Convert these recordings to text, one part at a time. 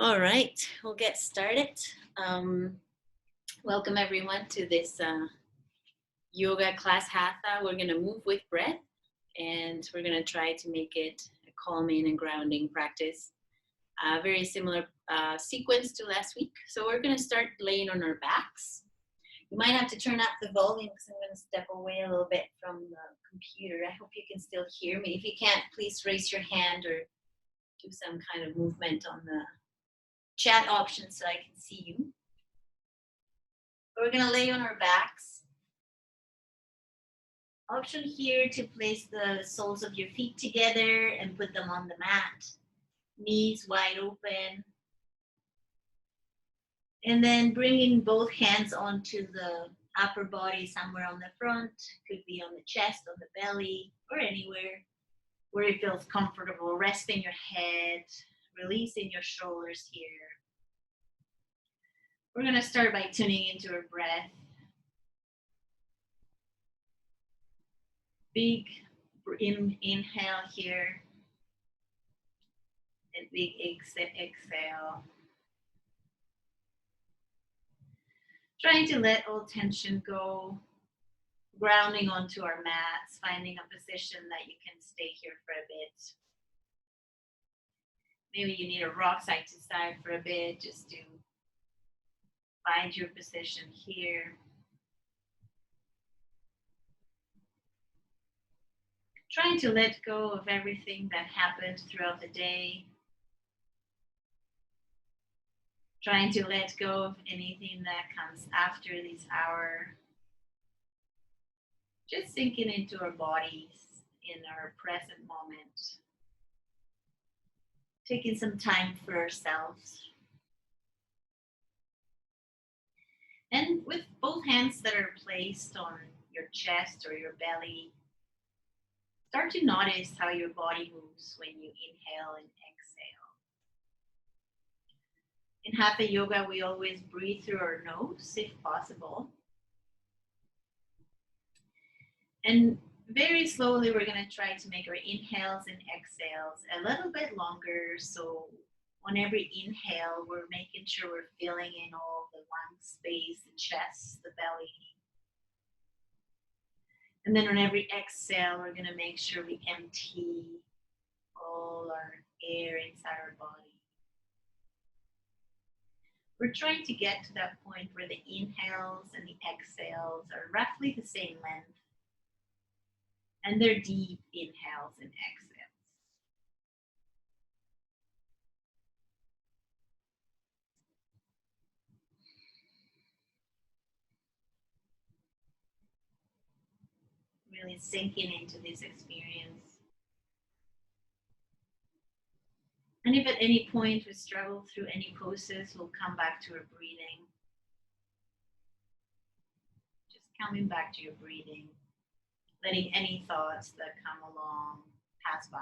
All right, we'll get started. Welcome everyone to this yoga class Hatha. We're going to move with breath and we're going to try to make it a calming and grounding practice. Very similar sequence to last week. So we're going to start laying on our backs. You might have to turn up the volume because I'm going to step away a little bit from the computer. I hope you can still hear me. If you can't, please raise your hand or do some kind of movement on the chat option so I can see you. We're going to lay on our backs. Option here to place the soles of your feet together and put them on the mat. Knees wide open. And then bringing both hands onto the upper body, somewhere on the front. Could be on the chest, on the belly, or anywhere where it feels comfortable. Resting your head, releasing your shoulders here. We're going to start by tuning into our breath. Big inhale here. And big exhale. Trying to let all tension go. Grounding onto our mats. Finding a position that you can stay here for a bit. Maybe you need to rock side to side for a bit just to find your position here. Trying to let go of everything that happened throughout the day. Trying to let go of anything that comes after this hour. Just sinking into our bodies in our present moment. Taking some time for ourselves. And with both hands that are placed on your chest or your belly, start to notice how your body moves when you inhale and exhale. In Hatha Yoga, we always breathe through our nose if possible. And very slowly, we're going to try to make our inhales and exhales a little bit longer. So on every inhale, we're making sure we're filling in all the lung space, the chest, the belly. And then on every exhale, we're going to make sure we empty all our air inside our body. We're trying to get to that point where the inhales and the exhales are roughly the same length. And they're deep inhales and exhales. Really sinking into this experience. And if at any point we struggle through any poses, we'll come back to our breathing. Just coming back to your breathing. Letting any thoughts that come along pass by.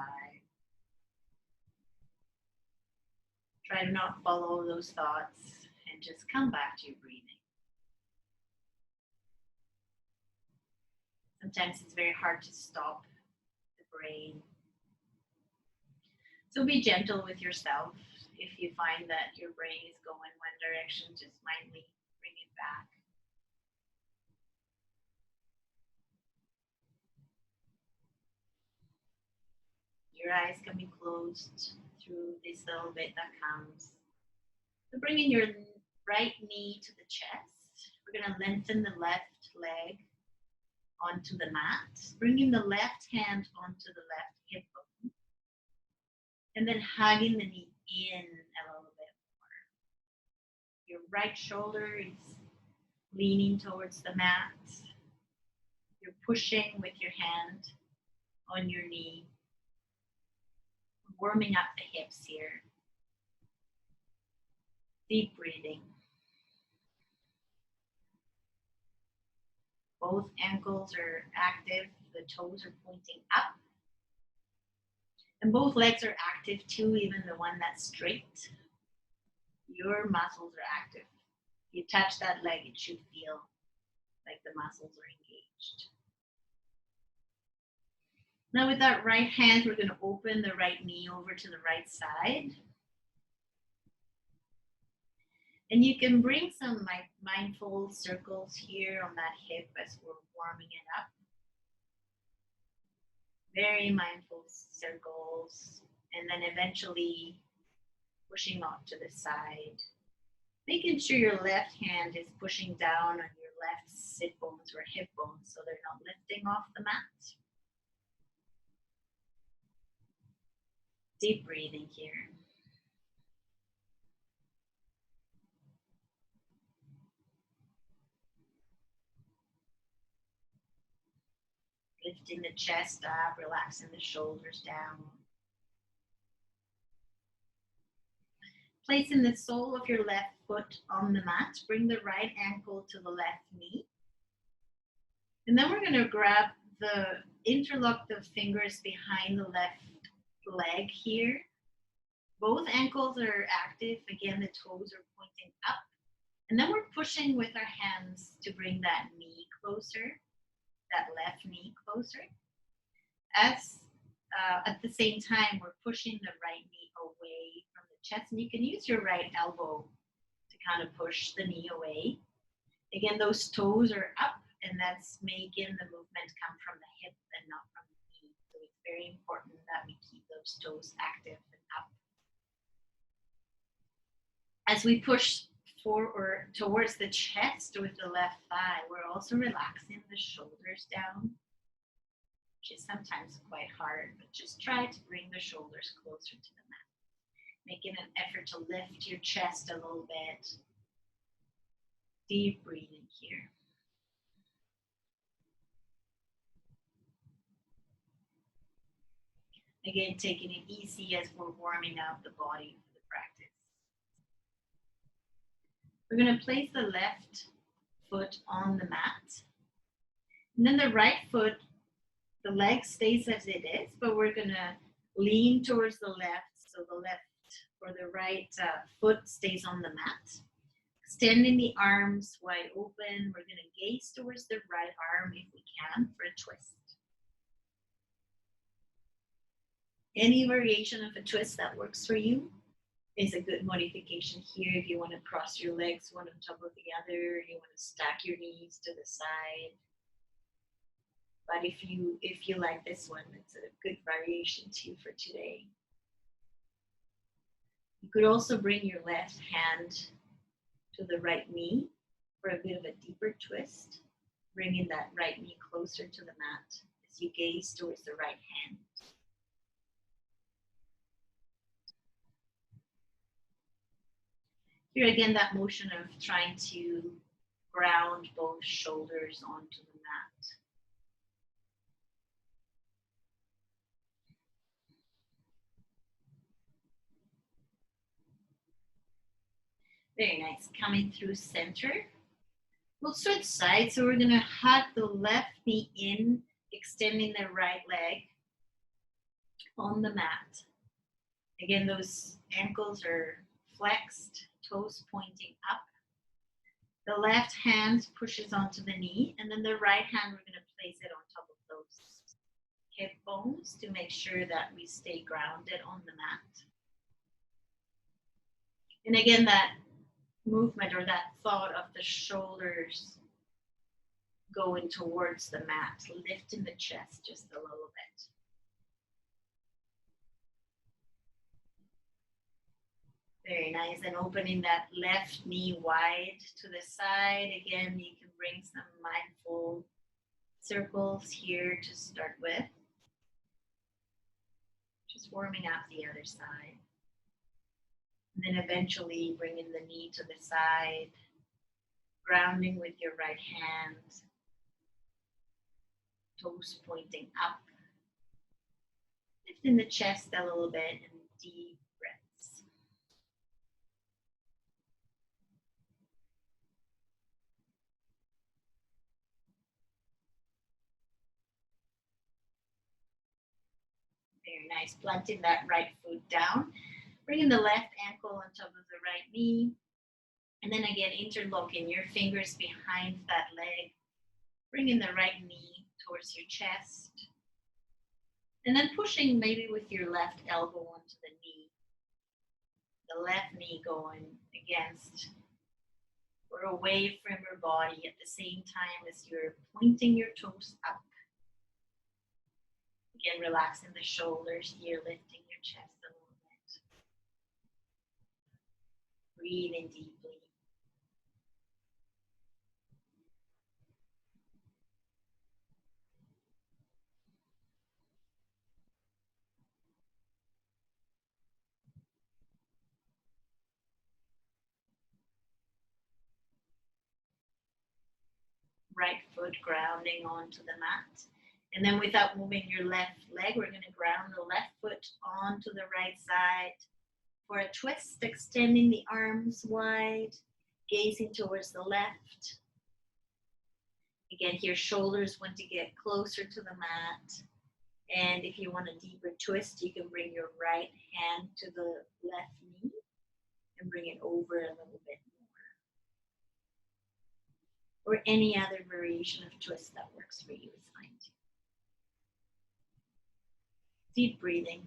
Try to not follow those thoughts and just come back to your breathing. Sometimes it's very hard to stop the brain. So be gentle with yourself. If you find that your brain is going one direction, just mindfully bring it back. Your eyes can be closed through this little bit that comes. So bringing your right knee to the chest. We're going to lengthen the left leg onto the mat. Bringing the left hand onto the left hip bone. And then hugging the knee in a little bit more. Your right shoulder is leaning towards the mat. You're pushing with your hand on your knee. Warming up the hips here. Deep breathing. Both ankles are active. The toes are pointing up. And both legs are active too, even the one that's straight. Your muscles are active. If you touch that leg, it should feel like the muscles are engaged. Now with that right hand, we're going to open the right knee over to the right side. And you can bring some mindful circles here on that hip as we're warming it up. Very mindful circles. And then eventually pushing off to the side. Making sure your left hand is pushing down on your left sit bones or hip bones so they're not lifting off the mat. Deep breathing here. Lifting the chest up, relaxing the shoulders down. Placing the sole of your left foot on the mat. Bring the right ankle to the left knee. And then we're going to grab interlock the fingers behind the left leg here. Both ankles are active. Again, the toes are pointing up. And then we're pushing with our hands to bring that knee closer, that left knee closer. At the same time, we're pushing the right knee away from the chest. And you can use your right elbow to kind of push the knee away. Again, those toes are up, and that's making the movement come from the hip and not from the knee. So it's very important that we keep those toes active and up. As we push forward towards the chest with the left thigh, we're also relaxing the shoulders down, which is sometimes quite hard, but just try to bring the shoulders closer to the mat. Making an effort to lift your chest a little bit. Deep breathing here. Again, taking it easy as we're warming up the body for the practice. We're going to place the left foot on the mat. And then the right foot, the leg stays as it is, but we're going to lean towards the left. So the left or the right foot stays on the mat. Extending the arms wide open. We're going to gaze towards the right arm if we can for a twist. Any variation of a twist that works for you is a good modification here. If you want to cross your legs one on top of the other, you want to stack your knees to the side. But if you like this one, it's a good variation too for today. You could also bring your left hand to the right knee for a bit of a deeper twist, bringing that right knee closer to the mat as you gaze towards the right hand. Here again, that motion of trying to ground both shoulders onto the mat. Very nice. Coming through center. We'll switch sides. So we're going to hug the left knee in, extending the right leg on the mat. Again, those ankles are flexed, toes pointing up. The left hand pushes onto the knee, and then the right hand, we're going to place it on top of those hip bones to make sure that we stay grounded on the mat. And again, that movement or that thought of the shoulders going towards the mat, lifting the chest just a little bit. Very nice. And opening that left knee wide to the side. Again, you can bring some mindful circles here to start with. Just warming up the other side. And then eventually bringing the knee to the side, grounding with your right hand, toes pointing up, lifting the chest a little bit, and deep breaths. Very nice. Planting that right foot down. Bringing the left ankle on top of the right knee. And then again, interlocking your fingers behind that leg. Bringing the right knee towards your chest. And then pushing maybe with your left elbow onto the knee. The left knee going against or away from your body at the same time as you're pointing your toes up. Again, relaxing the shoulders here, lifting your chest a little bit. Breathing deeply. Right foot grounding onto the mat. And then without moving your left leg, we're going to ground the left foot onto the right side for a twist, extending the arms wide, gazing towards the left. Again, here shoulders want to get closer to the mat. And if you want a deeper twist, you can bring your right hand to the left knee and bring it over a little bit more. Or any other variation of twist that works for you is fine too. Deep breathing.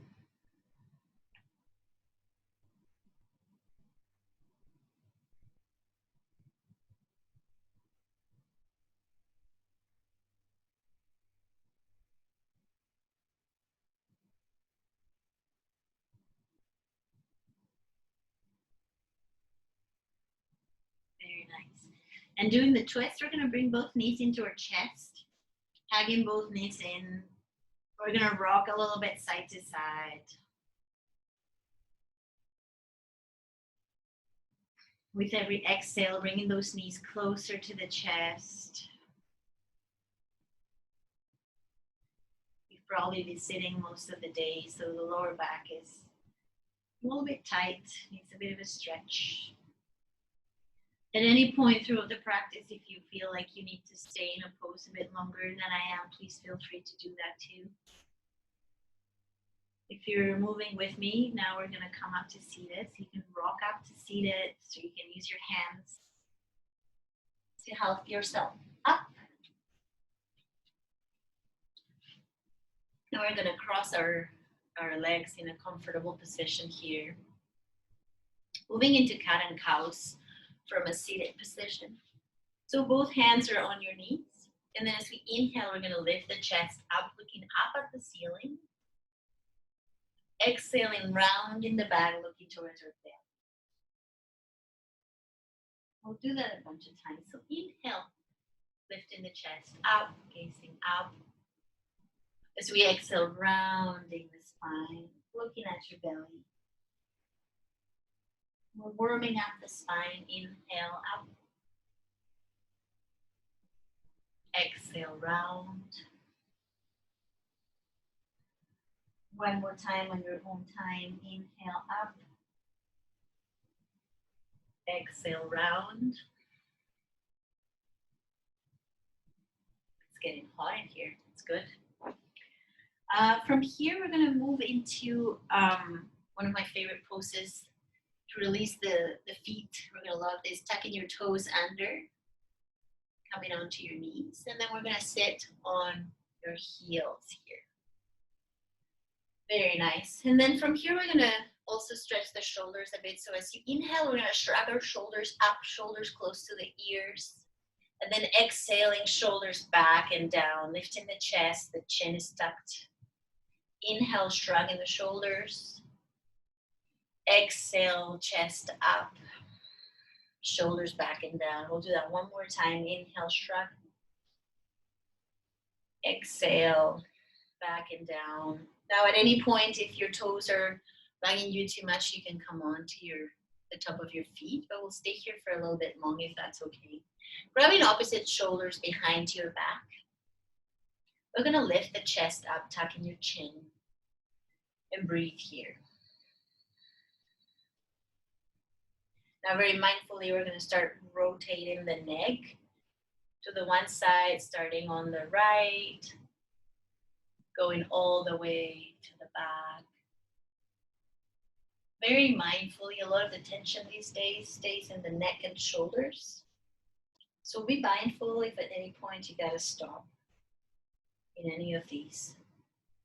Very nice. And doing the twist, we're going to bring both knees into our chest, hugging both knees in. We're going to rock a little bit side to side. With every exhale, bringing those knees closer to the chest. You've probably been sitting most of the day, so the lower back is a little bit tight, needs a bit of a stretch. At any point throughout the practice, if you feel like you need to stay in a pose a bit longer than I am, please feel free to do that too. If you're moving with me, now we're going to come up to seated. So you can rock up to seated, so you can use your hands to help yourself up. Now we're going to cross our legs in a comfortable position here. Moving into cat and cows from a seated position. So both hands are on your knees. And then as we inhale, we're going to lift the chest up, looking up at the ceiling. Exhaling, round in the back, looking towards our belly. We'll do that a bunch of times. So inhale, lifting the chest up, gazing up. As we exhale, rounding the spine, looking at your belly. We're warming up the spine. Inhale, up. Exhale, round. One more time on your own time. Inhale, up. Exhale, round. It's getting hot in here. It's good. From here, we're going to move into one of my favorite poses to release the feet. We're going to love this. Tucking your toes under, coming onto your knees. And then we're going to sit on your heels here. Very nice. And then from here, we're going to also stretch the shoulders a bit. So as you inhale, we're going to shrug our shoulders up, shoulders close to the ears. And then exhaling, shoulders back and down, lifting the chest, the chin is tucked. Inhale, shrugging the shoulders. Exhale, chest up, shoulders back and down. We'll do that one more time. Inhale, shrug. Exhale, back and down. Now at any point, if your toes are bugging you too much, you can come on to the top of your feet, but we'll stay here for a little bit long if that's okay. Grabbing opposite shoulders behind your back. We're gonna lift the chest up, tucking your chin, and breathe here. Now very mindfully, we're gonna start rotating the neck to the one side, starting on the right, going all the way to the back. Very mindfully, a lot of the tension these days stays in the neck and shoulders. So be mindful if at any point you gotta stop in any of these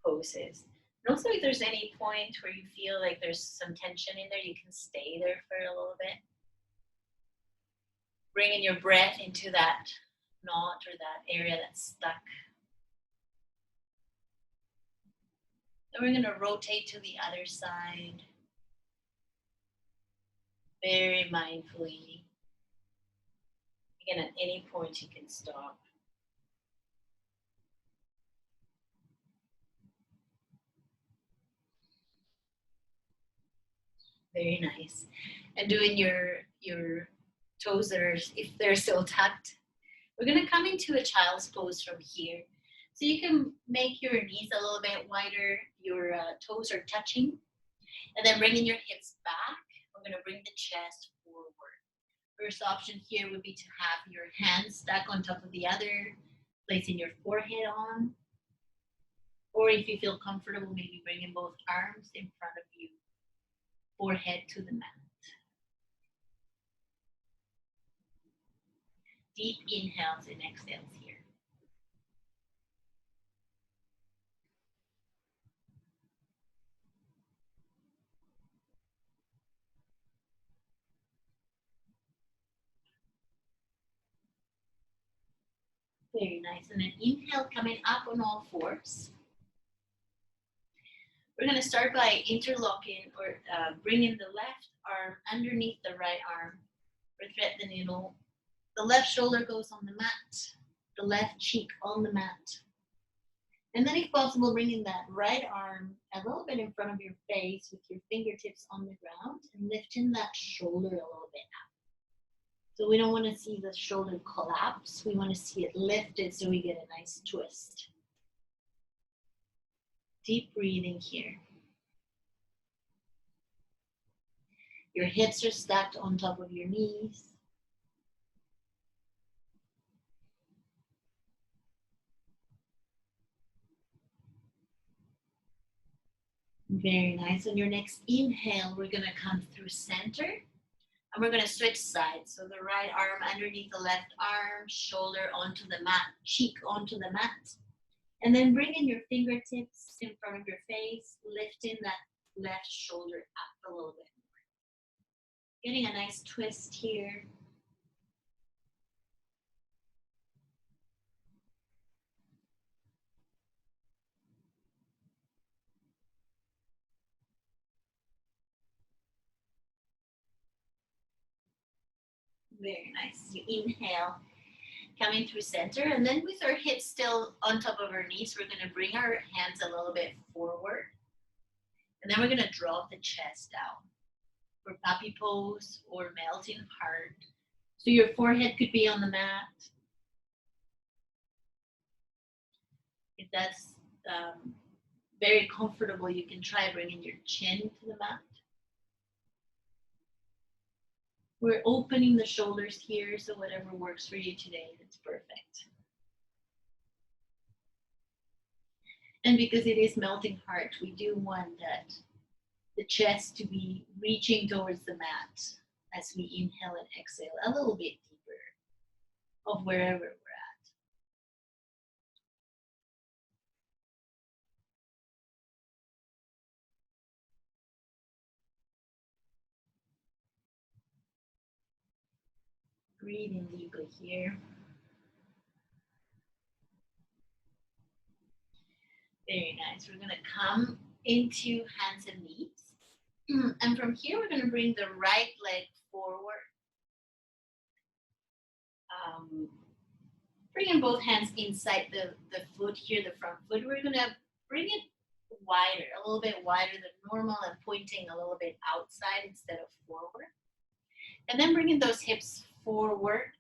poses. And also if there's any point where you feel like there's some tension in there, you can stay there for a little bit. bringing your breath into that knot or that area that's stuck. Then we're going to rotate to the other side. Very mindfully. Again, at any point you can stop. Very nice. And doing your toes that are, if they're still tucked, we're going to come into a child's pose from here. So you can make your knees a little bit wider, your toes are touching, and then bringing your hips back, we're going to bring the chest forward. First option here would be to have your hands stack on top of the other, placing your forehead on, or if you feel comfortable, maybe bringing both arms in front of you, forehead to the mat. Deep inhales and exhales here. Very nice. And then inhale, coming up on all fours. We're going to start by interlocking or bringing the left arm underneath the right arm or thread the needle. The left shoulder goes on the mat, the left cheek on the mat. And then if possible, bringing that right arm a little bit in front of your face with your fingertips on the ground and lifting that shoulder a little bit up. So we don't want to see the shoulder collapse. We want to see it lifted so we get a nice twist. Deep breathing here. Your hips are stacked on top of your knees. Very nice. On your next inhale, we're going to come through center. And we're going to switch sides. So the right arm underneath the left arm, shoulder onto the mat, cheek onto the mat. And then bringing your fingertips in front of your face, lifting that left shoulder up a little bit more. Getting a nice twist here. Very nice. You inhale, coming through center, and then with our hips still on top of our knees, we're going to bring our hands a little bit forward. And then we're going to drop the chest down for puppy pose or melting heart. So your forehead could be on the mat. If that's very comfortable, you can try bringing your chin to the mat. We're opening the shoulders here, so whatever works for you today, that's perfect. And because it is melting heart, we do want that the chest to be reaching towards the mat as we inhale and exhale a little bit deeper of wherever we're at. Breathing deeply here. Very nice. We're going to come into hands and knees. And from here, we're going to bring the right leg forward. Bringing both hands inside the foot here, the front foot. We're going to bring it wider, a little bit wider than normal and pointing a little bit outside instead of forward. And then bringing those hips forward.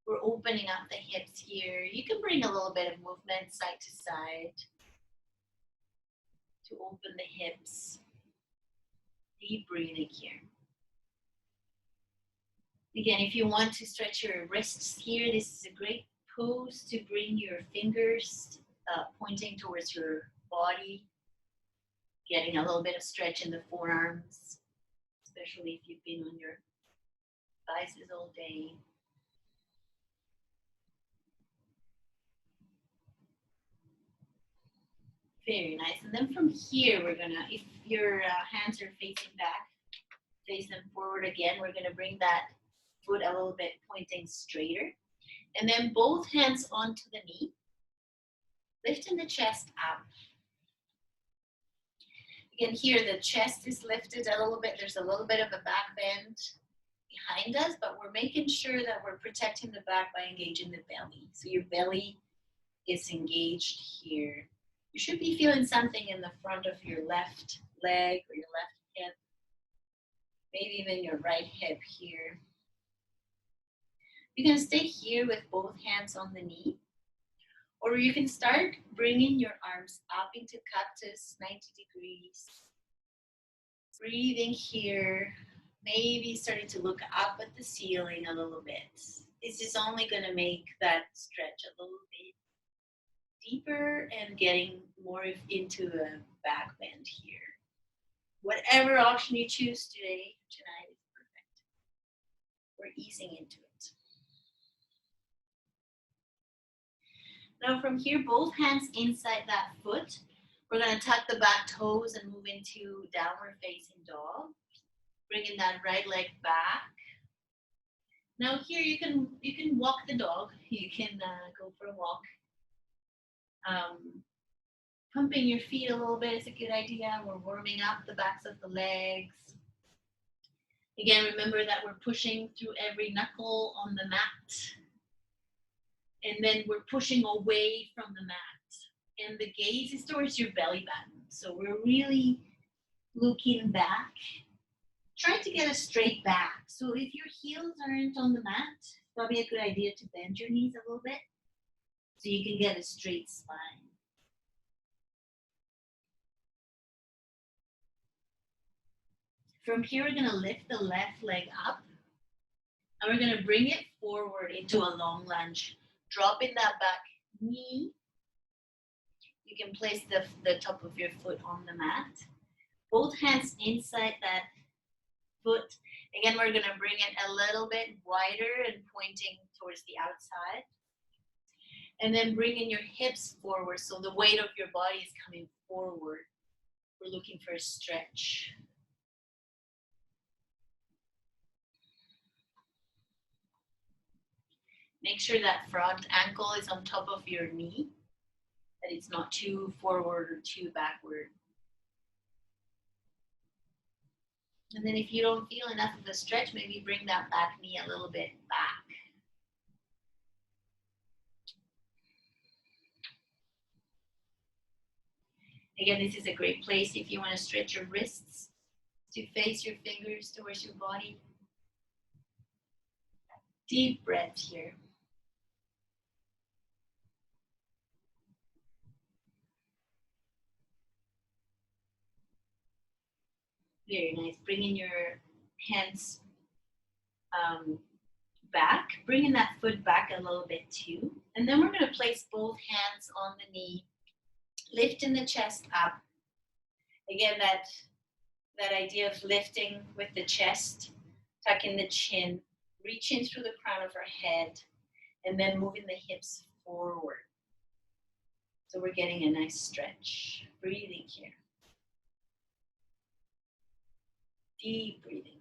We're opening up the hips here. You can bring a little bit of movement side to side to open the hips. Deep breathing here. Again, if you want to stretch your wrists here, this is a great pose to bring your fingers pointing towards your body, getting a little bit of stretch in the forearms, especially if you've been on your devices all day. Very nice. And then from here, we're gonna, if your hands are facing back, face them forward again, we're gonna bring that foot a little bit pointing straighter. And then both hands onto the knee, lifting the chest up. Again, here the chest is lifted a little bit. There's a little bit of a back bend behind us, but we're making sure that we're protecting the back by engaging the belly. So your belly is engaged here. You should be feeling something in the front of your left leg or your left hip, maybe even your right hip here. You can stay here with both hands on the knee, or you can start bringing your arms up into cactus, 90 degrees. Breathing here, maybe starting to look up at the ceiling a little bit. This is only going to make that stretch a little bit deeper and getting more into a back bend here. Whatever option you choose tonight is perfect. We're easing into it. Now from here, both hands inside that foot. We're going to tuck the back toes and move into downward facing dog. Bringing that right leg back. Now here you can walk the dog. You can go for a walk. Pumping your feet a little bit is a good idea. We're warming up the backs of the legs. Again, remember that we're pushing through every knuckle on the mat. And then we're pushing away from the mat. And the gaze is towards your belly button. So we're really looking back, trying to get a straight back. So if your heels aren't on the mat, it's probably a good idea to bend your knees a little bit so you can get a straight spine. From here, we're going to lift the left leg up, and we're going to bring it forward into a long lunge. Dropping that back knee. You can place the top of your foot on the mat. Both hands inside that foot. Again, we're going to bring it a little bit wider and pointing towards the outside. And then bringing your hips forward so the weight of your body is coming forward. We're looking for a stretch. Make sure that front ankle is on top of your knee, that it's not too forward or too backward. And then if you don't feel enough of a stretch, maybe bring that back knee a little bit back. Again, this is a great place if you want to stretch your wrists to face your fingers towards your body. Deep breath here. Very nice. Bringing your hands back, bringing that foot back a little bit too. And then we're going to place both hands on the knee, lifting the chest up. Again, that idea of lifting with the chest, tucking the chin, reaching through the crown of our head, and then moving the hips forward. So we're getting a nice stretch. Breathing here. Deep breathing.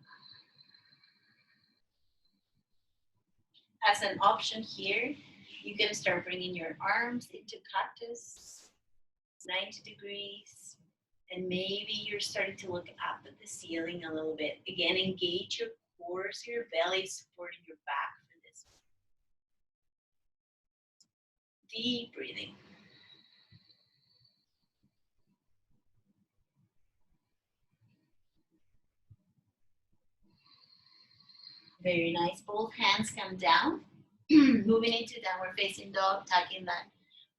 As an option here, you can start bringing your arms into cactus, 90 degrees, and maybe you're starting to look up at the ceiling a little bit. Again, engage your core so your belly is supporting your back for this. Deep breathing. Very nice. Both hands come down. Moving into downward facing dog, tucking that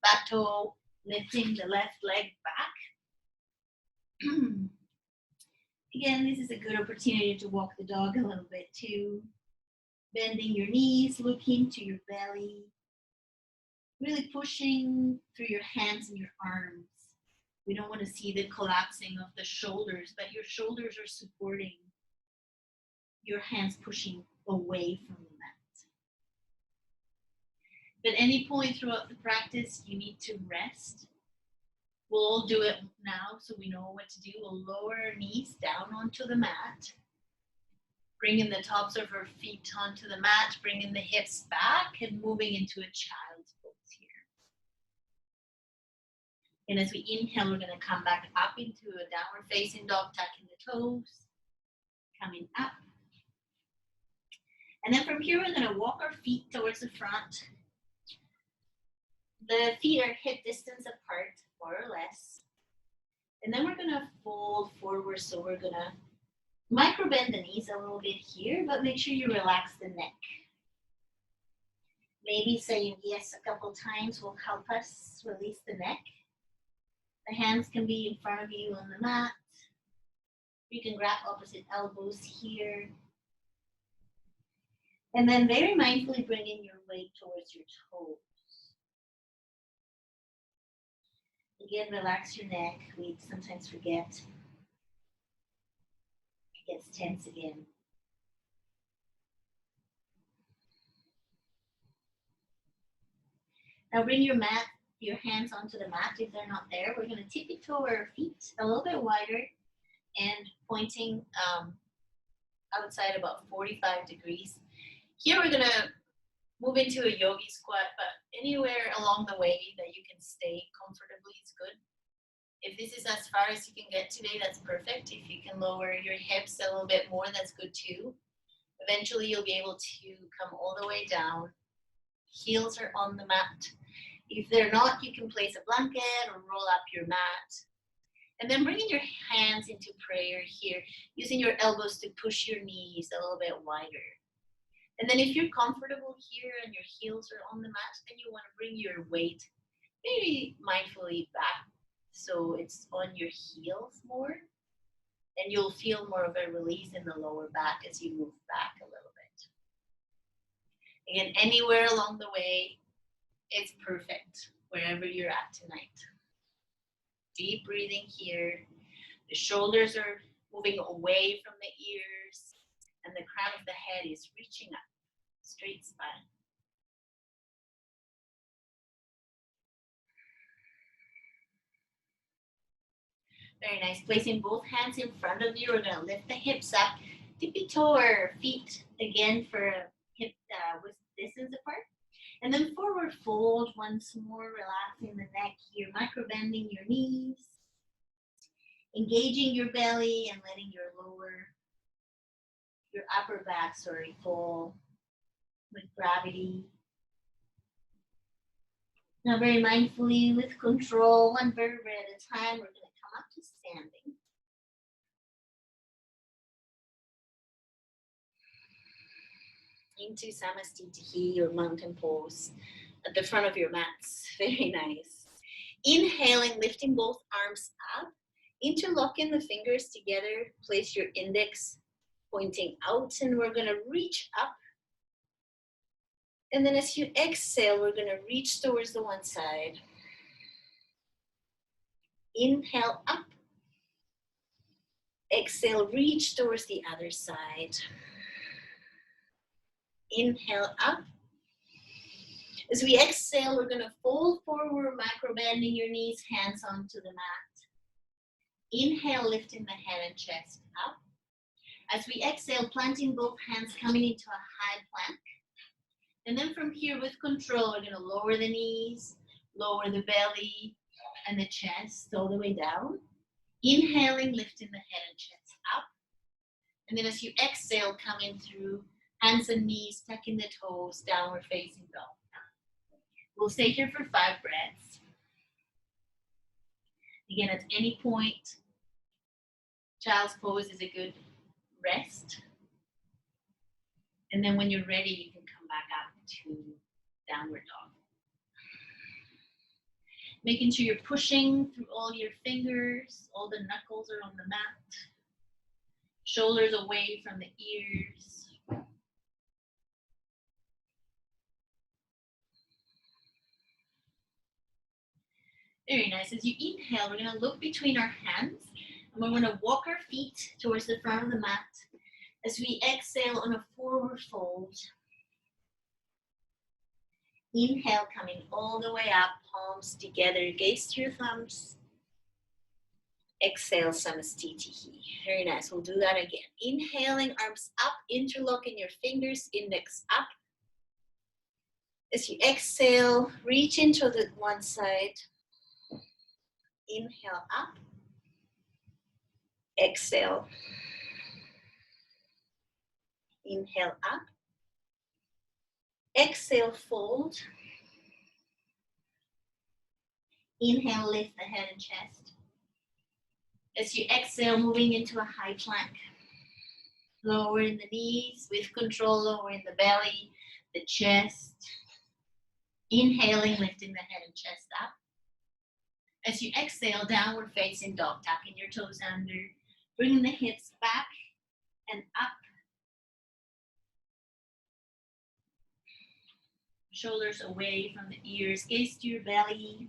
back toe, lifting the left leg back. Again, this is a good opportunity to walk the dog a little bit too. Bending your knees, looking to your belly. Really pushing through your hands and your arms. We don't want to see the collapsing of the shoulders, but your shoulders are supporting your hands pushing away from the mat. At any point throughout the practice, you need to rest. We'll all do it now so we know what to do. We'll lower our knees down onto the mat. Bringing the tops of our feet onto the mat, bringing the hips back and moving into a child's pose here. And as we inhale, we're going to come back up into a downward facing dog, tucking the toes, coming up. And then from here, we're going to walk our feet towards the front. The feet are hip distance apart, more or less. And then we're going to fold forward, so we're going to micro bend the knees a little bit here, but make sure you relax the neck. Maybe saying yes a couple times will help us release the neck. The hands can be in front of you on the mat. You can grab opposite elbows here. And then very mindfully bring in your weight towards your toes. Again, relax your neck. We sometimes forget. It gets tense again. Now bring your hands onto the mat if they're not there. We're going to tippy toe our feet a little bit wider and pointing outside about 45 degrees. Here we're going to move into a yogi squat, but anywhere along the way that you can stay comfortably is good. If this is as far as you can get today, that's perfect. If you can lower your hips a little bit more, that's good too. Eventually you'll be able to come all the way down. Heels are on the mat. If they're not, you can place a blanket or roll up your mat. And then bringing your hands into prayer here, using your elbows to push your knees a little bit wider. And then if you're comfortable here and your heels are on the mat, then you want to bring your weight maybe mindfully back so it's on your heels more. And you'll feel more of a release in the lower back as you move back a little bit. Again, anywhere along the way, it's perfect, wherever you're at tonight. Deep breathing here. The shoulders are moving away from the ears, and the crown of the head is reaching up, straight spine. Very nice. Placing both hands in front of you, we're going to lift the hips up, tippy toe our feet again for hip width distance apart. And then forward fold once more, relaxing the neck here, micro bending your knees, engaging your belly and letting your upper back, fall with gravity. Now very mindfully, with control, one vertebra at a time, we're going to come up to standing. Into Samastitihi or mountain pose at the front of your mats. Very nice. Inhaling, lifting both arms up, interlocking the fingers together, place your index pointing out, and we're going to reach up. And then as you exhale, we're going to reach towards the one side. Inhale up. Exhale, reach towards the other side. Inhale up. As we exhale, we're going to fold forward, micro bending your knees, hands onto the mat. Inhale, lifting the head and chest up. As we exhale, planting both hands, coming into a high plank. And then from here, with control, we're going to lower the knees, lower the belly and the chest all the way down. Inhaling, lifting the head and chest up. And then as you exhale, coming through hands and knees, tucking the toes, downward facing dog. We'll stay here for 5 breaths. Again, at any point, child's pose is a good rest. And then when you're ready, you can come back up to downward dog. Making sure you're pushing through all your fingers, all the knuckles are on the mat. Shoulders away from the ears. Very nice. As you inhale, we're going to look between our hands and we're going to walk our feet towards the front of the mat. As we exhale on a forward fold. Inhale, coming all the way up, palms together, gaze through your thumbs. Exhale, samastitihi. Very nice. We'll do that again. Inhaling, arms up, interlocking your fingers, index up. As you exhale, reach into the one side. Inhale up. Exhale. Inhale up. Exhale, fold. Inhale, lift the head and chest. As you exhale, moving into a high plank. Lowering the knees with control, lowering the belly, the chest. Inhaling, lifting the head and chest up. As you exhale, downward facing dog, tucking your toes under, bringing the hips back and up. Shoulders away from the ears, gaze to your belly.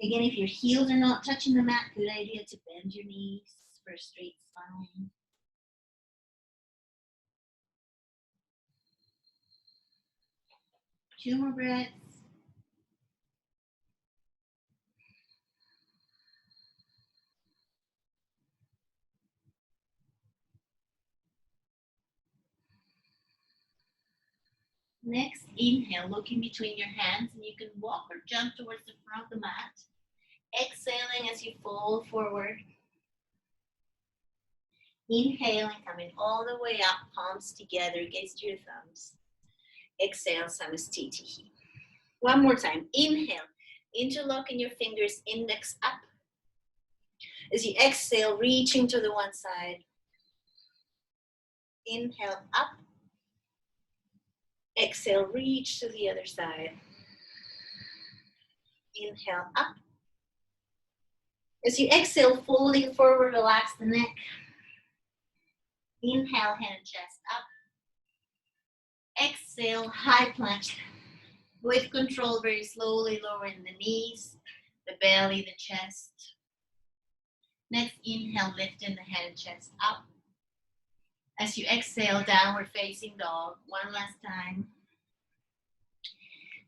Again, if your heels are not touching the mat, good idea to bend your knees for a straight spine. Two more breaths. Next, inhale, look in between your hands, and you can walk or jump towards the front of the mat. Exhaling as you fold forward. Inhaling, coming all the way up, palms together, gaze to your thumbs. Exhale, samastitihi. One more time. Inhale, interlocking your fingers, index up. As you exhale, reaching to the one side. Inhale, up. Exhale, reach to the other side. Inhale, up. As you exhale, folding forward, relax the neck. Inhale, head and chest up. Exhale, high plank. With control, very slowly lowering the knees, the belly, the chest. Next, inhale, lifting the head and chest up. As you exhale, downward facing dog. One last time.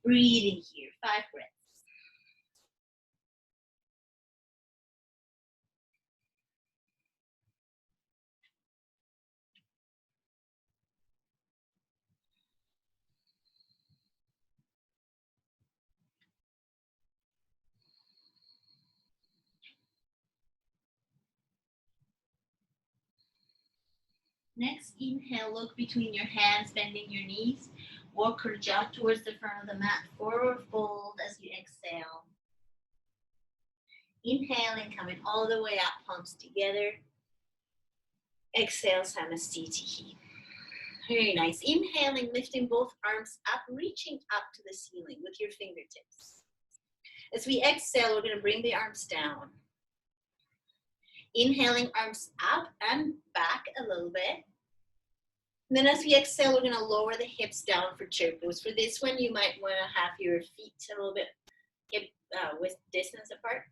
Breathing here, 5 breaths. Next, inhale, look between your hands, bending your knees. Walk or jump towards the front of the mat. Forward fold as you exhale. Inhaling, coming all the way up, palms together. Exhale, samastitihi. Very nice. Inhaling, lifting both arms up, reaching up to the ceiling with your fingertips. As we exhale, we're going to bring the arms down. Inhaling, arms up and back a little bit. And then as we exhale, we're going to lower the hips down for chair pose. For this one, you might want to have your feet a little bit hip with distance apart.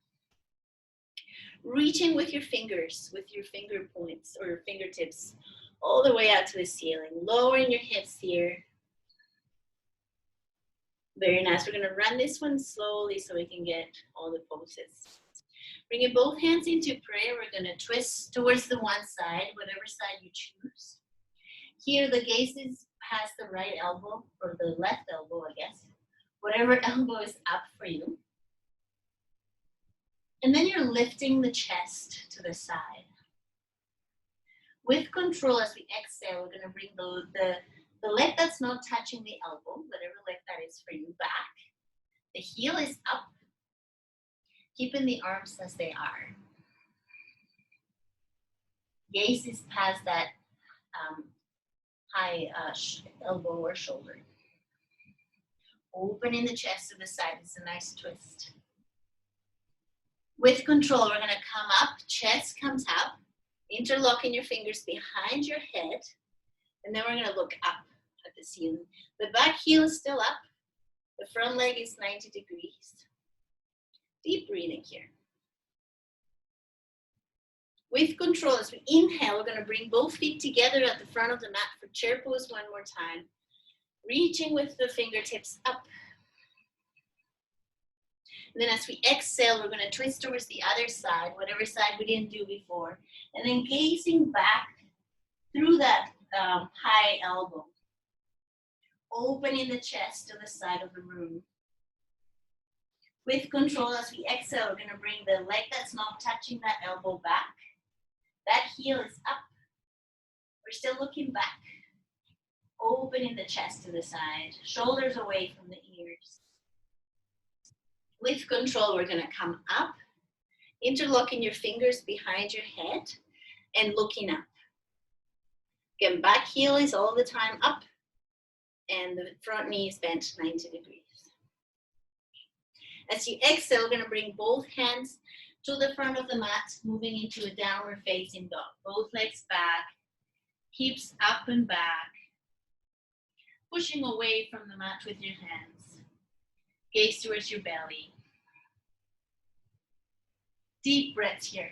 Reaching with your fingers, with your finger points or your fingertips, all the way out to the ceiling. Lowering your hips here. Very nice. We're going to run this one slowly so we can get all the poses. Bringing both hands into prayer, we're going to twist towards the one side, whatever side you choose. Here, the gaze is past the right elbow, or the left elbow, I guess. Whatever elbow is up for you. And then you're lifting the chest to the side. With control, as we exhale, we're going to bring the leg that's not touching the elbow, whatever leg that is for you, back. The heel is up, keeping the arms as they are. Gaze is past that high elbow or shoulder. Opening the chest to the side. It's a nice twist. With control, we're going to come up, chest comes up, interlocking your fingers behind your head, and then we're going to look up at the ceiling. The back heel is still up. The front leg is 90 degrees. Deep breathing here. With control, as we inhale, we're going to bring both feet together at the front of the mat for chair pose one more time. Reaching with the fingertips up. And then as we exhale, we're going to twist towards the other side, whatever side we didn't do before. And then gazing back through that high elbow. Opening the chest to the side of the room. With control, as we exhale, we're going to bring the leg that's not touching that elbow back. That heel is up. We're still looking back. Opening the chest to the side. Shoulders away from the ears. With control, we're going to come up. Interlocking your fingers behind your head and looking up. Again, back heel is all the time up. And the front knee is bent 90 degrees. As you exhale, we're going to bring both hands to the front of the mat, moving into a downward facing dog. Both legs back, hips up and back, pushing away from the mat with your hands. Gaze towards your belly. Deep breaths here.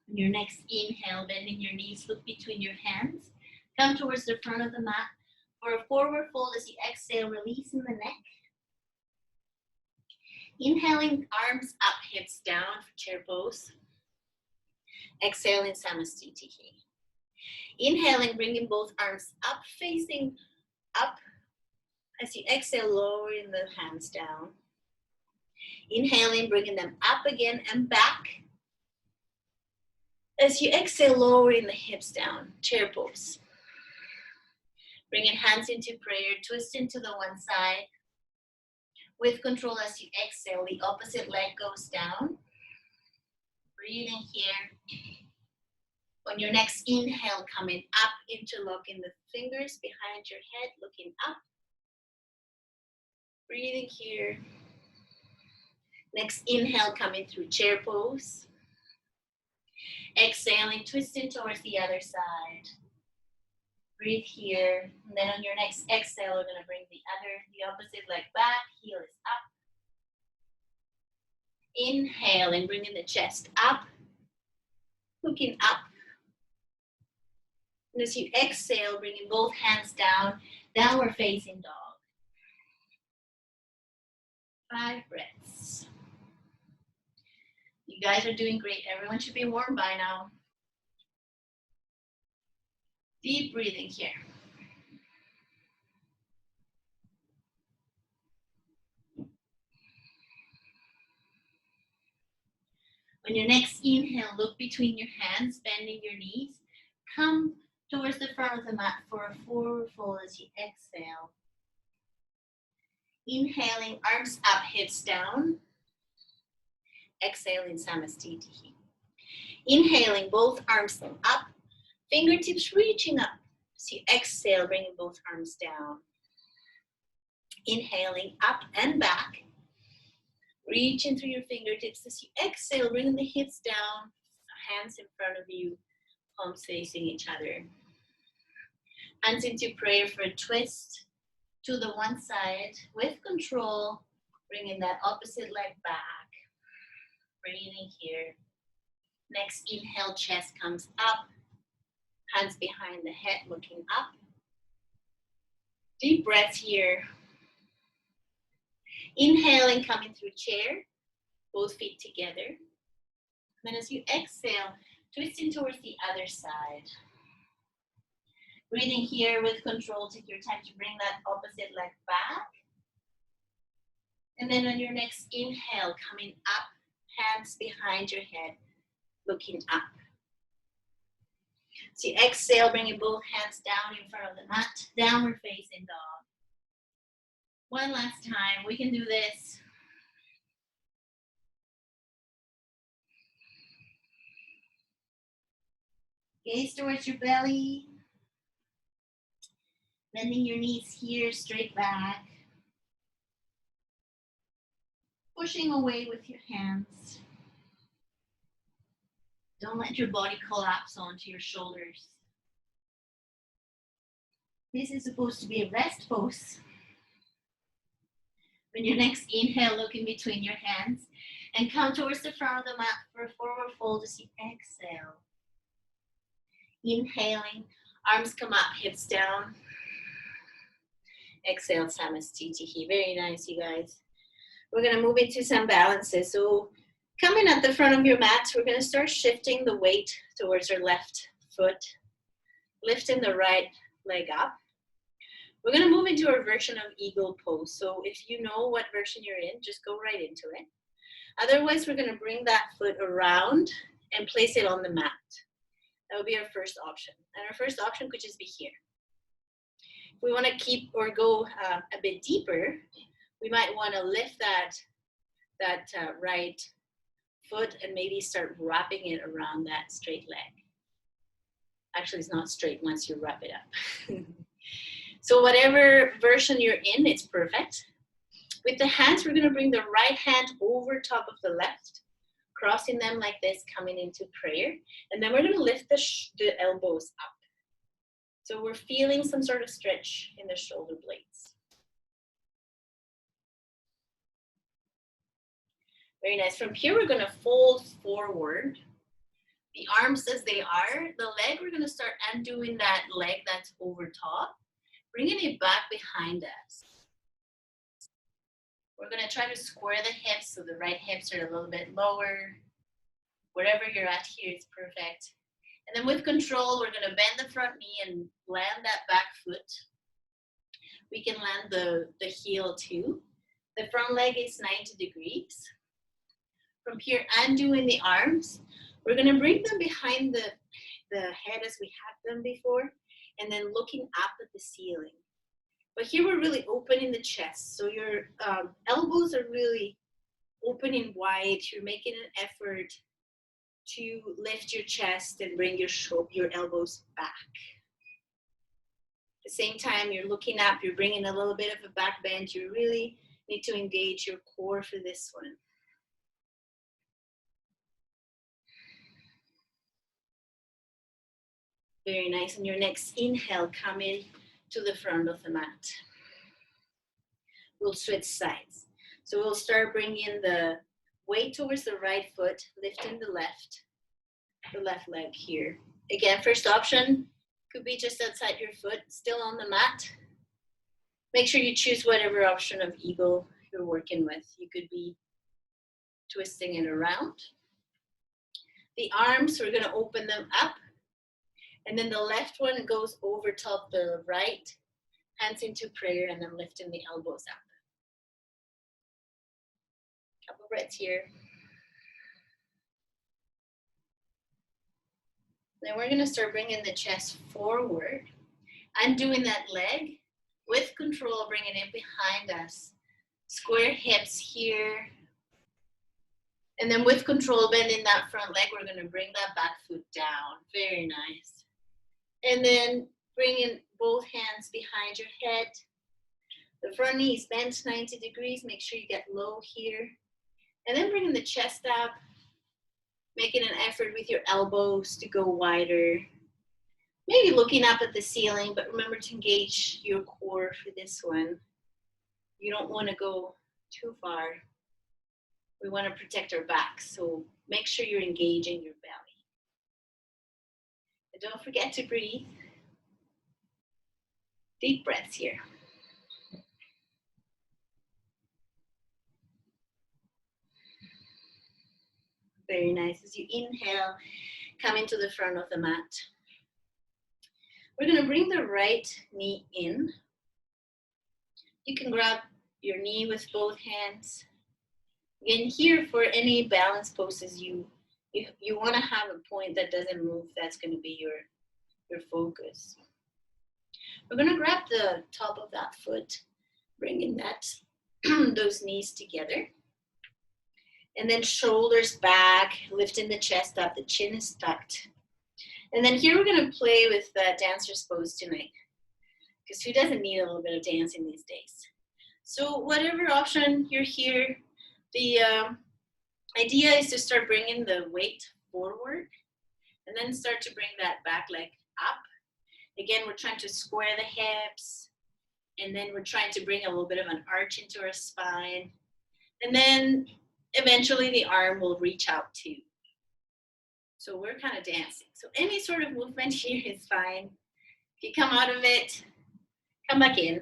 On your next inhale, bending your knees, look between your hands. Come towards the front of the mat for a forward fold. As you exhale, releasing the neck. Inhaling, arms up, hips down for chair pose. Exhaling, Samastiti. Inhaling, bringing both arms up, facing up. As you exhale, lowering the hands down. Inhaling, bringing them up again and back. As you exhale, lowering the hips down, chair pose. Bringing hands into prayer, twisting to the one side. With control, as you exhale, the opposite leg goes down. Breathing here. On your next inhale, coming up, interlocking the fingers behind your head, looking up. Breathing here. Next inhale, coming through chair pose. Exhaling, twisting towards the other side. Breathe here. And then on your next exhale, we're going to bring the opposite leg back. Heel is up. Inhale and bringing the chest up. Looking up. And as you exhale, bringing both hands down, downward facing dog. 5 breaths. You guys are doing great. Everyone should be warm by now. Deep breathing here. On your next inhale, look between your hands, bending your knees. Come towards the front of the mat for a forward fold as you exhale. Inhaling, arms up, hips down. Exhaling, Samastiti. Inhaling, both arms up, fingertips reaching up. As you exhale, bringing both arms down. Inhaling, up and back. Reaching through your fingertips. As you exhale, bringing the hips down, hands in front of you, palms facing each other. Hands into prayer for a twist to the one side. With control, bringing that opposite leg back. Breathing here. Next inhale, chest comes up. Hands behind the head, looking up. Deep breaths here. Inhaling, coming through chair. Both feet together. Then as you exhale, twisting towards the other side. Breathing here with control. Take your time to bring that opposite leg back. And then on your next inhale, coming up. Hands behind your head, looking up. So you exhale, bringing both hands down in front of the mat, downward facing dog. One last time, we can do this. Gaze towards your belly. Bending your knees here, straight back. Pushing away with your hands. Don't let your body collapse onto your shoulders. This is supposed to be a rest pose. On your next inhale, look in between your hands and come towards the front of the mat for a forward fold as you exhale. Inhaling, arms come up, hips down. Exhale, Samastitihi. Very nice, you guys. We're going to move into some balances. So coming at the front of your mat, we're going to start shifting the weight towards our left foot, lifting the right leg up. We're going to move into our version of eagle pose. So if you know what version you're in, just go right into it. Otherwise, we're going to bring that foot around and place it on the mat. That would be our first option. And our first option could just be here. If we want to keep or go a bit deeper, we might want to lift that right foot and maybe start wrapping it around that straight leg. Actually, it's not straight once you wrap it up. So whatever version you're in, it's perfect. With the hands, we're going to bring the right hand over top of the left, crossing them like this, coming into prayer. And then we're going to lift the elbows up. So we're feeling some sort of stretch in the shoulder blades. Very nice. From here, we're going to fold forward. The arms as they are. The leg, we're going to start undoing that leg that's over top, bringing it back behind us. We're going to try to square the hips so the right hips are a little bit lower. Wherever you're at here is perfect. And then with control, we're going to bend the front knee and land that back foot. We can land the heel too. The front leg is 90 degrees. From here, undoing the arms, we're going to bring them behind the head as we had them before, and then looking up at the ceiling. But here we're really opening the chest. So your elbows are really opening wide. You're making an effort to lift your chest and bring your elbows back. At the same time, you're looking up, you're bringing a little bit of a back bend. You really need to engage your core for this one. Very nice. On your next inhale, come in to the front of the mat. We'll switch sides. So we'll start bringing the weight towards the right foot, lifting the left leg here. Again, first option could be just outside your foot, still on the mat. Make sure you choose whatever option of eagle you're working with. You could be twisting it around. The arms, we're going to open them up. And then the left one goes over top the right, hands into prayer, and then lifting the elbows up. Couple breaths here. Then we're going to start bringing the chest forward, undoing that leg with control, bringing it behind us. Square hips here. And then with control, bending that front leg, we're going to bring that back foot down. Very nice. And then bringing both hands behind your head. The front knee is bent 90 degrees. Make sure you get low here. And then bringing the chest up. Making an effort with your elbows to go wider. Maybe looking up at the ceiling, but remember to engage your core for this one. You don't want to go too far. We want to protect our back, so make sure you're engaging your belly. And don't forget to breathe. Deep breaths here. Very nice. As you inhale, come into the front of the mat. We're going to bring the right knee in. You can grab your knee with both hands. Again, here for any balance poses, you want to have a point that doesn't move. That's going to be your focus. We're going to grab the top of that foot, bringing those knees together. And then shoulders back, lifting the chest up, the chin is tucked. And then here we're going to play with the dancer's pose tonight. Because who doesn't need a little bit of dancing these days? So whatever option you're here, the idea is to start bringing the weight forward and then start to bring that back leg up. Again, we're trying to square the hips, And then we're trying to bring a little bit of an arch into our spine. And then eventually the arm will reach out too. So we're kind of dancing. So any sort of movement here is fine. If you come out of it, come back in.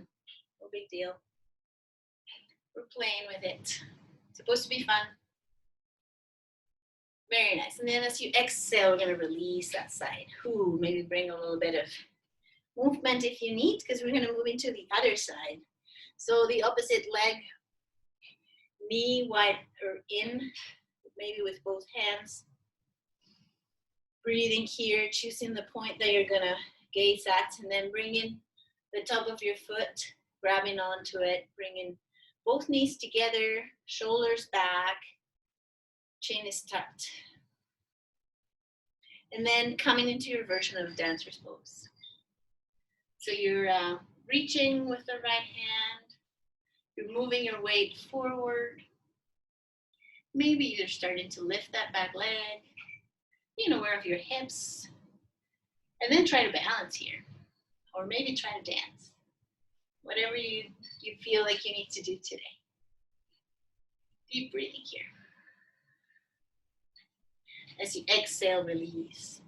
No big deal. We're playing with it. It's supposed to be fun. Very nice. And then as you exhale, we're going to release that side. Ooh, maybe bring a little bit of movement if you need, because we're going to move into the other side. So the opposite leg, knee wide or in, maybe with both hands. Breathing here, choosing the point that you're going to gaze at, and then bringing the top of your foot, grabbing onto it, bringing both knees together, shoulders back, chin is tucked. And then coming into your version of dancer's pose. So you're reaching with the right hand, you're moving your weight forward. Maybe you're starting to lift that back leg, being aware of your hips, and then try to balance here, or maybe try to dance. Whatever you feel like you need to do today. Deep breathing here. As you exhale, release.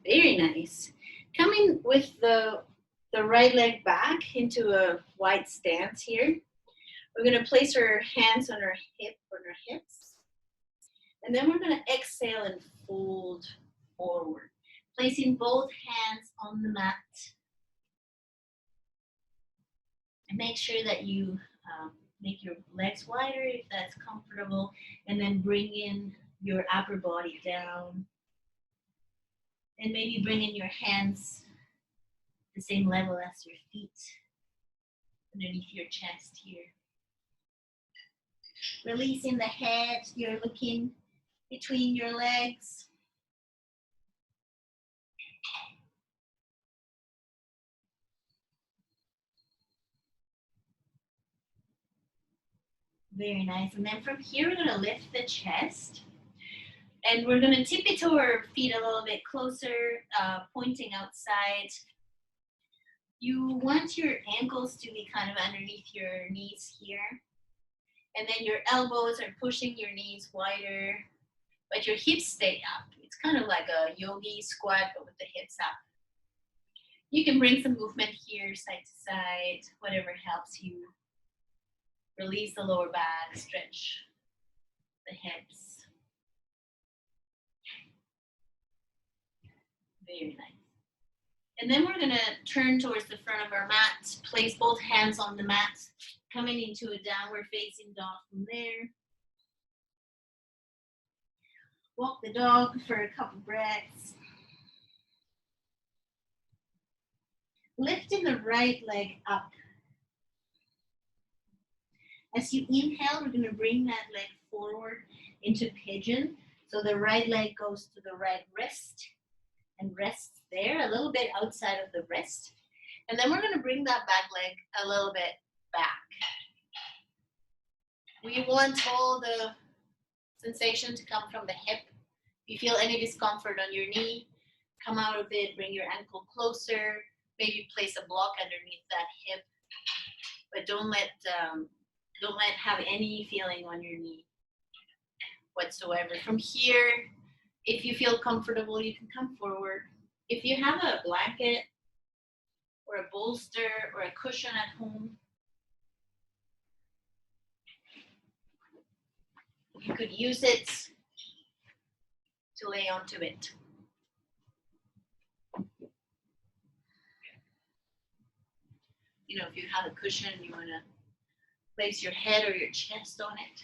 Very nice. Coming with the right leg back into a wide stance here. We're going to place our hands on our hips. And then we're going to exhale and fold forward. Placing both hands on the mat. And make sure that you make your legs wider if that's comfortable. And then bring in your upper body down. And maybe bring in your hands the same level as your feet underneath your chest here. Releasing the head, you're looking between your legs. Very nice. And then from here, we're going to lift the chest. And we're going to tip it to our feet a little bit closer, pointing outside. You want your ankles to be kind of underneath your knees here. And then your elbows are pushing your knees wider, but your hips stay up. It's kind of like a yogi squat, but with the hips up. You can bring some movement here, side to side, whatever helps you. Release the lower back, stretch the hips. Very nice. And then we're going to turn towards the front of our mat, place both hands on the mat, coming into a downward facing dog from there. Walk the dog for a couple breaths. Lifting the right leg up. As you inhale, we're going to bring that leg forward into pigeon. So the right leg goes to the right wrist and rests there, a little bit outside of the wrist. And then we're going to bring that back leg a little bit back. We want all the sensation to come from the hip. If you feel any discomfort on your knee, come out of it, bring your ankle closer, maybe place a block underneath that hip, but don't let have any feeling on your knee whatsoever. From here, if you feel comfortable, you can come forward. If you have a blanket or a bolster or a cushion at home, you could use it to lay onto it. You know, if you have a cushion, you want to place your head or your chest on it,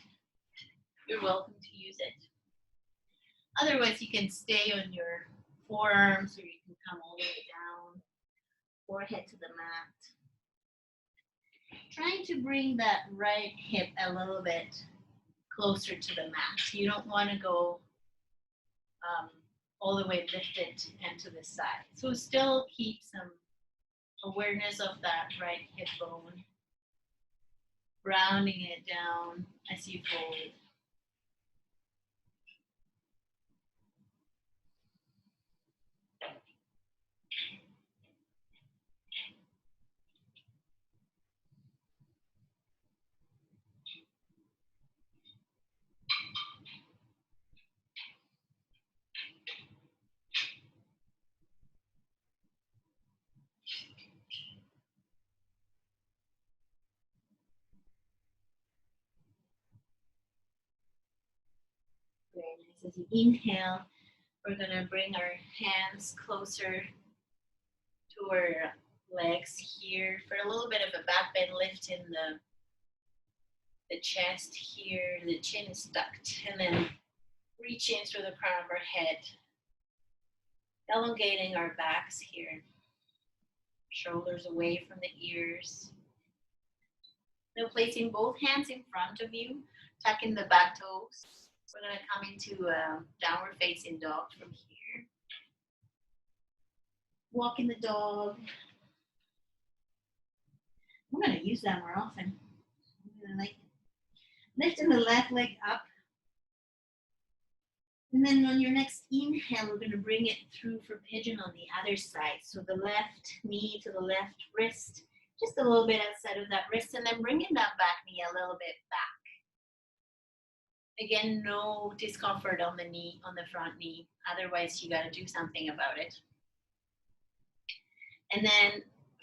you're welcome to use it. Otherwise, you can stay on your forearms, or you can come all the way down, forehead to the mat. Trying to bring that right hip a little bit closer to the mat. You don't want to go all the way lifted and to the side. So still keep some awareness of that right hip bone. Rounding it down as you fold. As you inhale, we're gonna bring our hands closer to our legs here for a little bit of a back bend, lift in the chest here, the chin is tucked, and then reach in through the crown of our head, elongating our backs here, shoulders away from the ears. Now placing both hands in front of you, tucking the back toes. We're gonna come into a downward facing dog from here. Walking the dog. I'm gonna use that more often. I'm gonna like lifting the left leg up. And then on your next inhale, we're gonna bring it through for pigeon on the other side. So the left knee to the left wrist, just a little bit outside of that wrist, and then bringing that back knee a little bit back. Again, no discomfort on the knee, on the front knee. Otherwise, you gotta do something about it. And then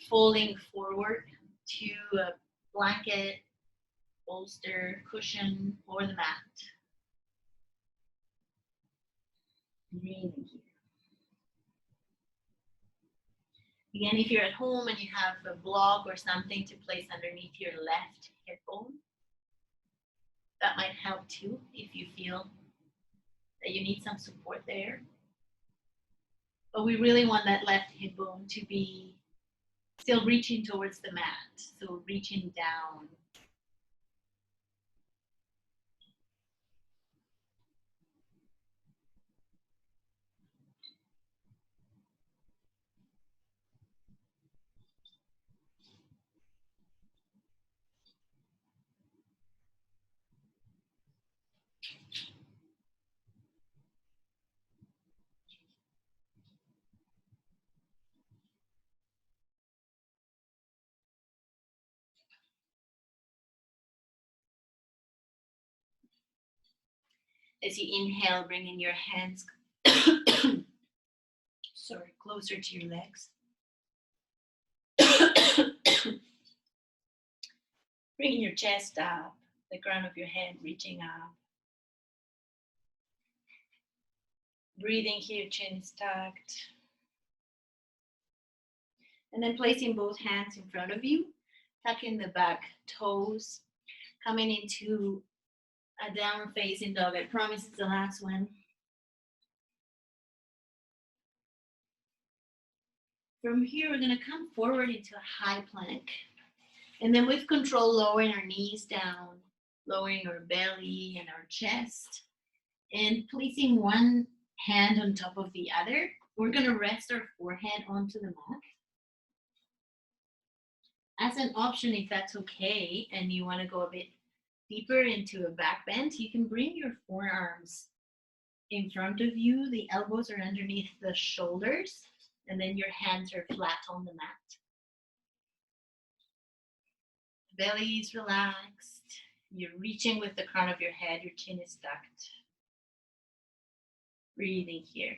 folding forward to a blanket, bolster, cushion, or the mat. Breathing here. Again, if you're at home and you have a block or something to place underneath your left hip bone, that might help too if you feel that you need some support there. But we really want that left hip bone to be still reaching towards the mat, so reaching down. As you inhale, bringing your hands closer to your legs. Bringing your chest up, the crown of your head reaching up. Breathing here, chin is tucked. And then placing both hands in front of you, tucking the back toes, coming into a downward facing dog. I promise it's the last one. From here, we're gonna come forward into a high plank. And then with control, lowering our knees down, lowering our belly and our chest, and placing one hand on top of the other. We're gonna rest our forehead onto the mat. As an option, if that's okay, and you wanna go a bit deeper into a back bend, you can bring your forearms in front of you. The elbows are underneath the shoulders, and then your hands are flat on the mat. Belly is relaxed. You're reaching with the crown of your head. Your chin is tucked. Breathing here.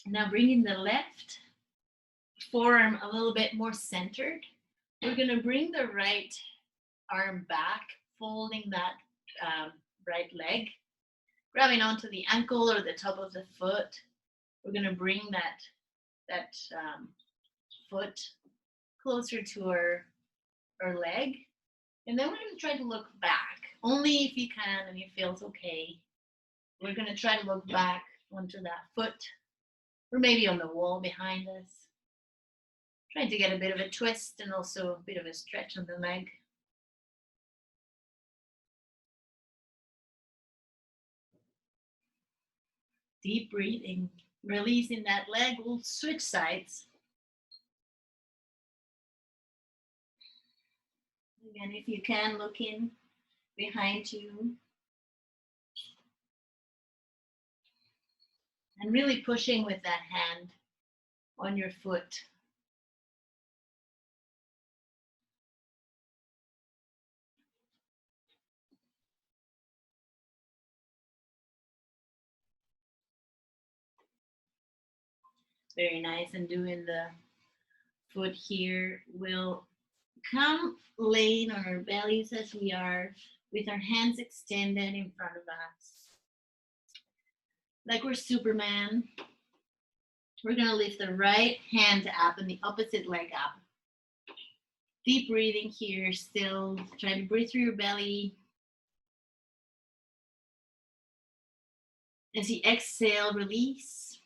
Now bringing the left forearm a little bit more centered. We're gonna bring the right arm back, folding that right leg, grabbing onto the ankle or the top of the foot. We're gonna bring that foot closer to our leg. And then we're gonna try to look back, only if you can and it feels okay. We're gonna try to look back onto that foot, or maybe on the wall behind us. Trying to get a bit of a twist and also a bit of a stretch on the leg. Deep breathing, releasing that leg. We'll switch sides. Again, if you can, look in behind you. And really pushing with that hand on your foot. Very nice. And doing the foot here. We'll come laying on our bellies as we are, with our hands extended in front of us. Like we're Superman. We're gonna lift the right hand up and the opposite leg up. Deep breathing here, still try to breathe through your belly. As you exhale, release.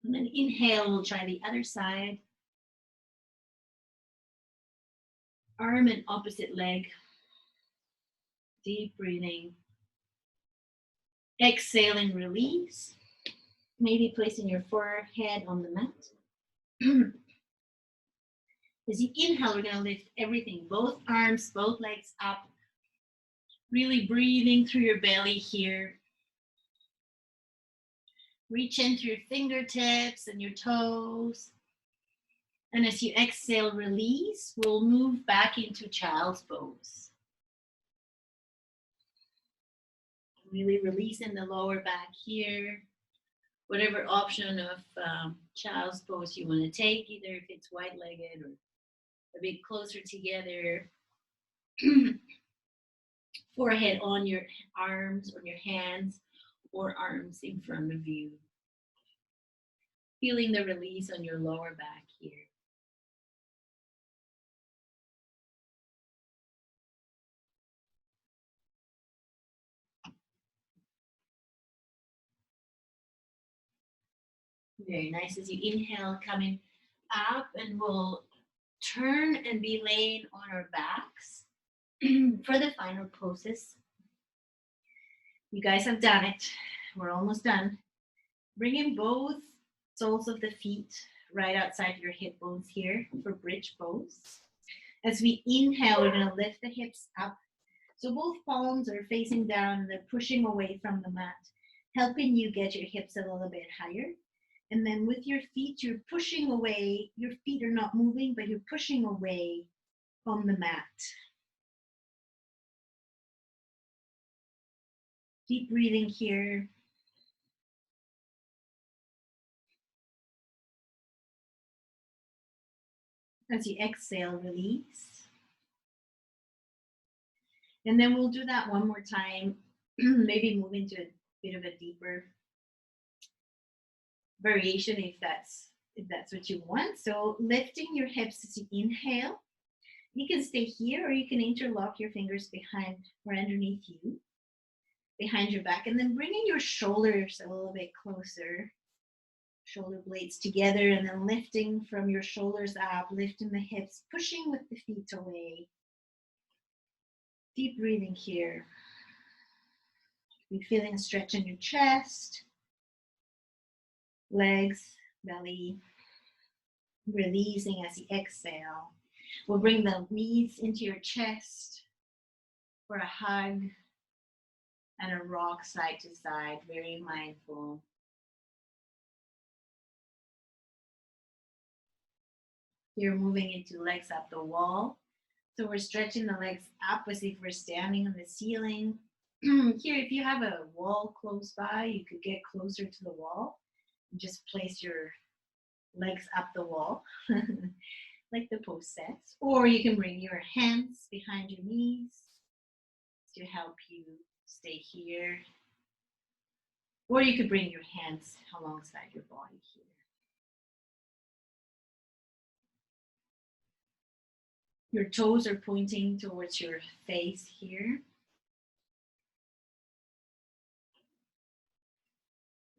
And then inhale, we'll try the other side. Arm and opposite leg. Deep breathing. Exhaling, release. Maybe placing your forehead on the mat. As you inhale, we're going to lift everything, both arms, both legs up. Really breathing through your belly here. Reach into your fingertips and your toes. And as you exhale, release, we'll move back into child's pose. Really releasing the lower back here. Whatever option of child's pose you want to take, either if it's wide-legged or a bit closer together. Forehead on your arms, on your hands, or arms in front of you. Feeling the release on your lower back here. Very nice. As you inhale, coming up, and we'll turn and be laying on our backs for the final poses. You guys have done it. We're almost done. Bring in both soles of the feet right outside your hip bones here for bridge pose. As we inhale, we're going to lift the hips up. So both palms are facing down and they're pushing away from the mat, helping you get your hips a little bit higher. And then with your feet, you're pushing away. Your feet are not moving, but you're pushing away from the mat. Deep breathing here. As you exhale, release. And then we'll do that one more time. Maybe move into a bit of a deeper variation if that's what you want. So lifting your hips as you inhale. You can stay here or you can interlock your fingers behind or underneath you, behind your back, and then bringing your shoulders a little bit closer, shoulder blades together, and then lifting from your shoulders up, lifting the hips, pushing with the feet away. Deep breathing here. You're feeling a stretch in your chest, legs, belly, releasing as you exhale. We'll bring the knees into your chest for a hug and a rock side to side, very mindful. You're moving into legs up the wall. So we're stretching the legs up as if we're standing on the ceiling. Here, if you have a wall close by, you could get closer to the wall and just place your legs up the wall, like the pose says. Or you can bring your hands behind your knees to help you stay here. Or you could bring your hands alongside your body here. Your toes are pointing towards your face here.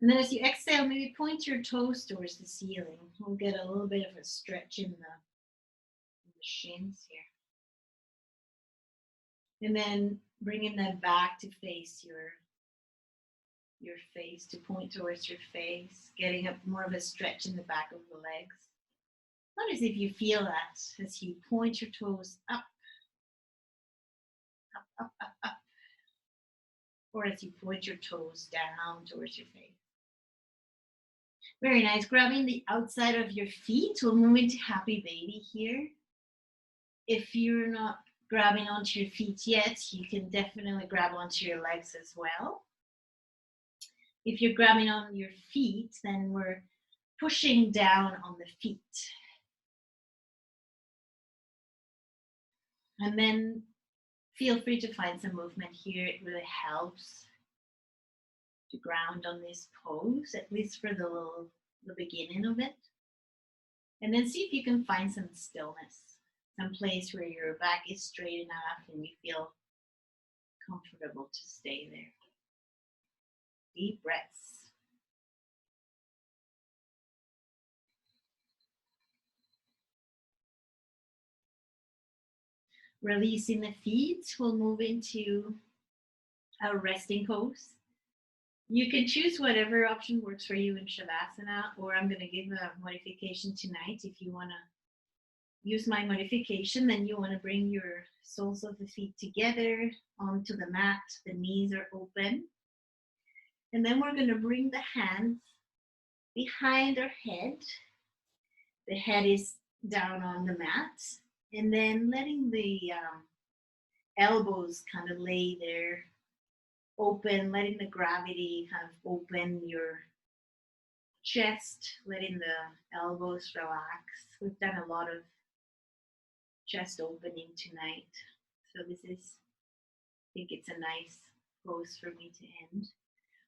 And then as you exhale, maybe point your toes towards the ceiling. We'll get a little bit of a stretch in the shins here. And then bringing them back to face your face, to point towards your face, getting up more of a stretch in the back of the legs. Notice if you feel that as you point your toes up, up, up, up, up, or as you point your toes down towards your face. Very nice. Grabbing the outside of your feet, we'll move into happy baby here. If you're not grabbing onto your feet yet, you can definitely grab onto your legs as well. If you're grabbing on your feet, then we're pushing down on the feet. And then feel free to find some movement here. It really helps to ground on this pose, at least for the beginning of it. And then see if you can find some stillness, some place where your back is straight enough and you feel comfortable to stay there. Deep breaths. Releasing the feet, we'll move into a resting pose. You can choose whatever option works for you in Shavasana, or I'm going to give a modification tonight. If you want to use my modification, then you want to bring your soles of the feet together onto the mat. The knees are open. And then we're going to bring the hands behind our head. The head is down on the mat. And then letting the elbows kind of lay there open, letting the gravity kind of open your chest, letting the elbows relax. We've done a lot of chest opening tonight. So this is, I think it's a nice pose for me to end.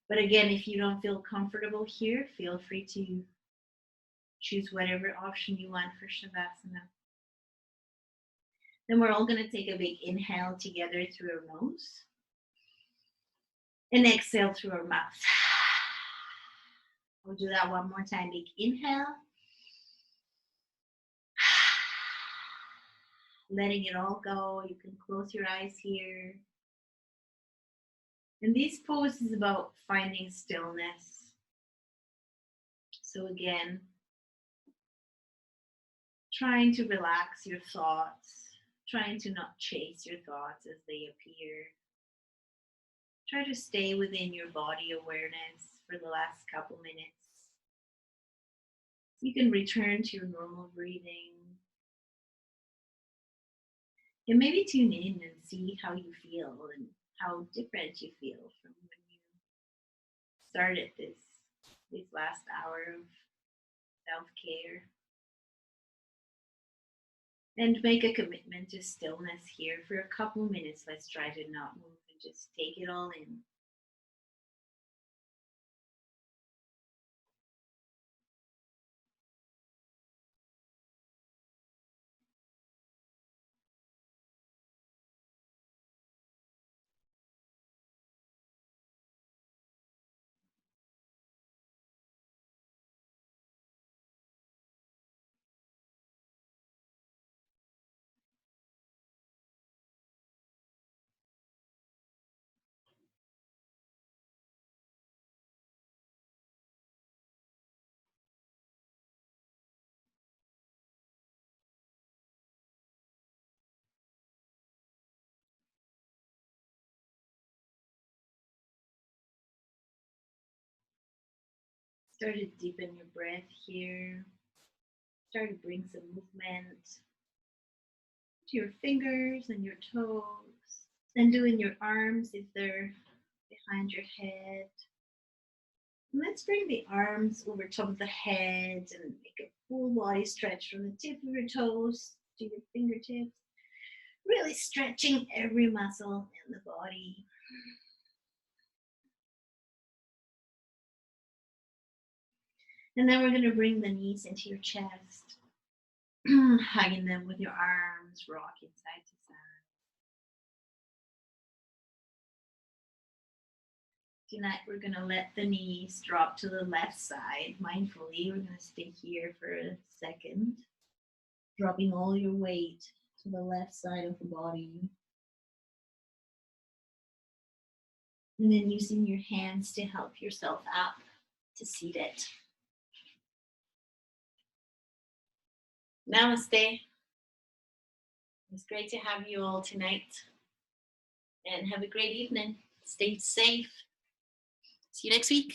But again, if you don't feel comfortable here, feel free to choose whatever option you want for Shavasana. Then we're all going to take a big inhale together through our nose and exhale through our mouth. We'll do that one more time. Big inhale. Letting it all go. You can close your eyes here. And this pose is about finding stillness. So again, trying to relax your thoughts, trying to not chase your thoughts as they appear. Try to stay within your body awareness for the last couple minutes. You can return to your normal breathing. And maybe tune in and see how you feel and how different you feel from when you started this last hour of self-care. And make a commitment to stillness here for a couple minutes. Let's try to not move and just take it all in. Start to deepen your breath here. Start to bring some movement to your fingers and your toes. And doing your arms if they're behind your head. And let's bring the arms over top of the head and make a full body stretch from the tip of your toes to your fingertips. Really stretching every muscle in the body. And then we're going to bring the knees into your chest, hugging them with your arms, rocking side to side. Tonight we're going to let the knees drop to the left side mindfully. We're going to stay here for a second, dropping all your weight to the left side of the body. And then using your hands to help yourself up to seated. Namaste. It's great to have you all tonight. And have a great evening. Stay safe. See you next week.